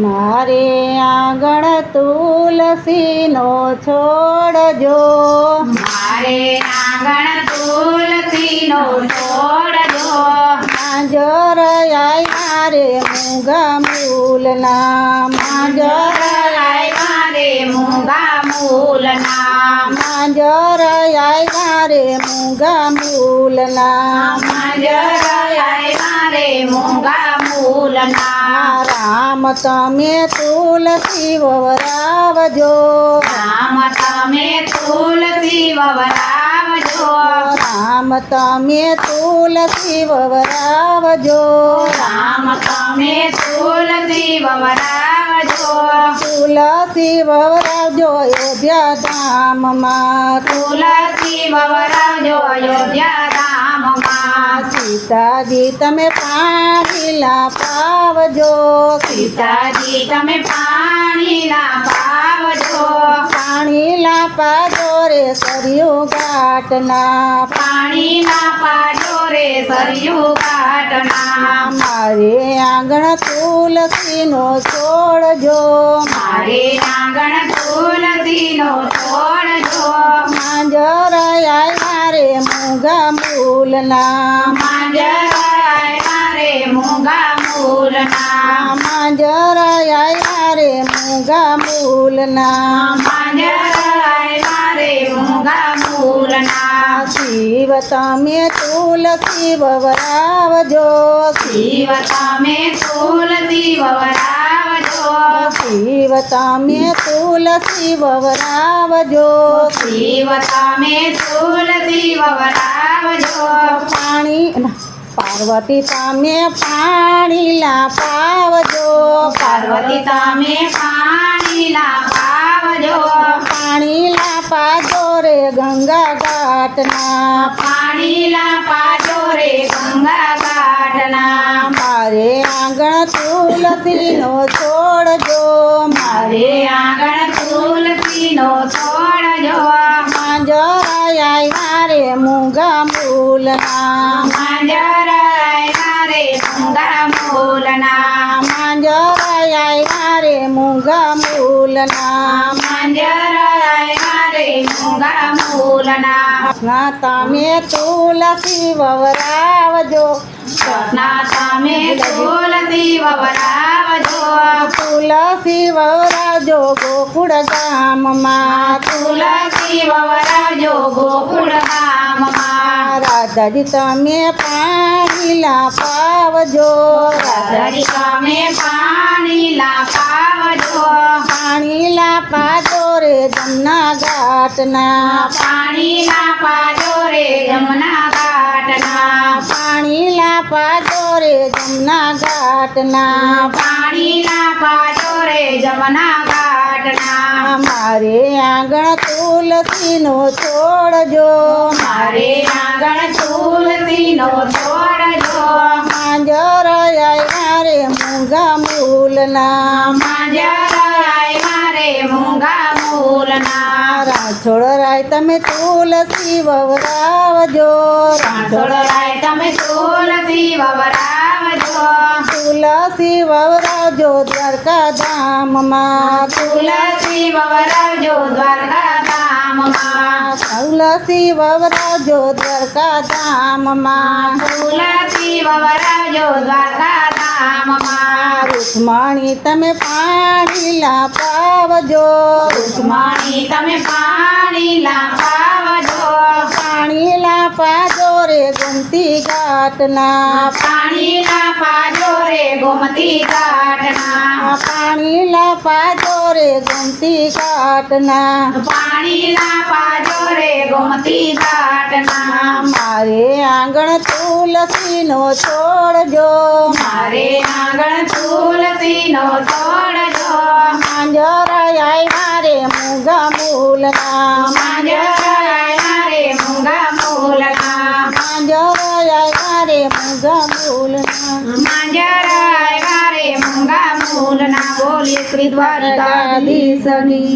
મારે આંગણ તુલસીનો છોડ જો, મારે આંગણ તુલસીનો છોડ જો, માંજર આયા રે મૂંગા મૂલના, માંજર આયા રે મૂંગા મૂલના, માંજર આયા રે મૂંગા મૂલના, માંજર આયા રે મૂંગા મૂલના. રામ તમે તુલસી વવરાવજો, રામ તમે તુલસી વવરાવજો, રામ તમે તુલસી વવરાવજો, રામ તમે તુલસી વવરાવજો, તુલસી વવરાવજો અયોધ્યા ધામમાં, તુલસી વવરાવજો અયોધ્યા ધામમાં. સીતાજી તમે પાણી લાવજો, સીતાજી તમે પાણી લાવજો, પાણી લાવજો રે સરયુ ઘાટના, પાણી લાવજો રે સરયુ ઘાટના. મારે આંગણ તુલસીનો છોડ જો, મારે આંગણ તુલસીનો છોડ જો, માંજર આયા રે મૂંગા મૂલના, માંજર આયા રે મૂંગા મૂલના, માંજર આયા રે મૂંગા મૂલના, માંજર આયા રે મૂંગા મૂલના. શિવ તમે તુલસી વવરાવજો, શિવ તમે તુલસી વવરાવજો, શિવ તમે તુલસી વવરાવજો, શિવ તમે તુલસી વવરાવજો, પાણી પાર્વતી તમે પાણી લાવજો, પાર્વતી તમે પાણી લાવજો, પાણી લાવજો રે ગંગા ઘાટના, પાણી લાવજો રે ગંગા ઘાટના. મારે આંગણ તુલસીનો છોડ જો, મારે આંગણ તુલસીનો છોડ જો, માંજર આયા રે મૂંગા મૂલના, માંજર આયા રે મૂંગા મૂલના, માંજર આયા રે મૂંગા મૂલના, માંજર આયા રે મૂંગા મૂલના. ના તમે તુલસી વવરાવજો, ના તમે તુલસી વવરાવજો, તુલસી વવરાવજો ગોકુળ ગામમાં, તુલસી વવરાવજો ગોકુળ ગામમાં. રાધાજી તમે પાણી લાવજો, રાધાજી તમે પાણી લાવજો, પાણી લાવજો રે જમના ઘાટના, પાણી લાવજો રે જમના ઘાટના, પાણી લાવજો રે જમના ઘાટના, પાણી લાવજો રે જમના ઘાટના. મારે આંગણ તુલસીનો છોડ જો, મારે આંગણ તુલસીનો છોડ જો, માંજર આયા રે મૂંગા મૂલના, માંજર આયા રે મૂંગા મૂલના. રાછોડ રાય તમે તુલસી વવરાવજો, રાઠોડ રાય તમે તુલસી વવરાવજો, તુલસી વવરાવજો દ્વારકા ધામમાં, તુલસી વવરાવજો દ્વારકા ધામમાં, તુલસી વવરાવજો દ્વારકા ધામમાં, તુલસી વવરાવજો દ્વારકા ધામમાં. રૂકમણી તમે પાણી લાવજો, રૂકમણી તમે પાણી લાવજો, પાણી લાવજો રે ગોમતી ઘાટના, પાણી લાવજો રે ગોમતી ઘાટના, પાણી લાવજો રે ગોમતી ઘાટના, પાણી લાવજો રે ગોમતી ઘાટના. મારે આંગણ તુલસીનો છોડ જો, મારે આંગણ તુલસીનો છોડ જો, માંજર આયા રે મૂંગા મૂલના, માંજર આયા રે મૂંગા મૂલના, માંજર આયા રે મૂંગા મૂલના, માંજર આયા રે મૂંગા મૂલના. બોલીએ શ્રી દ્વારકાધીશની.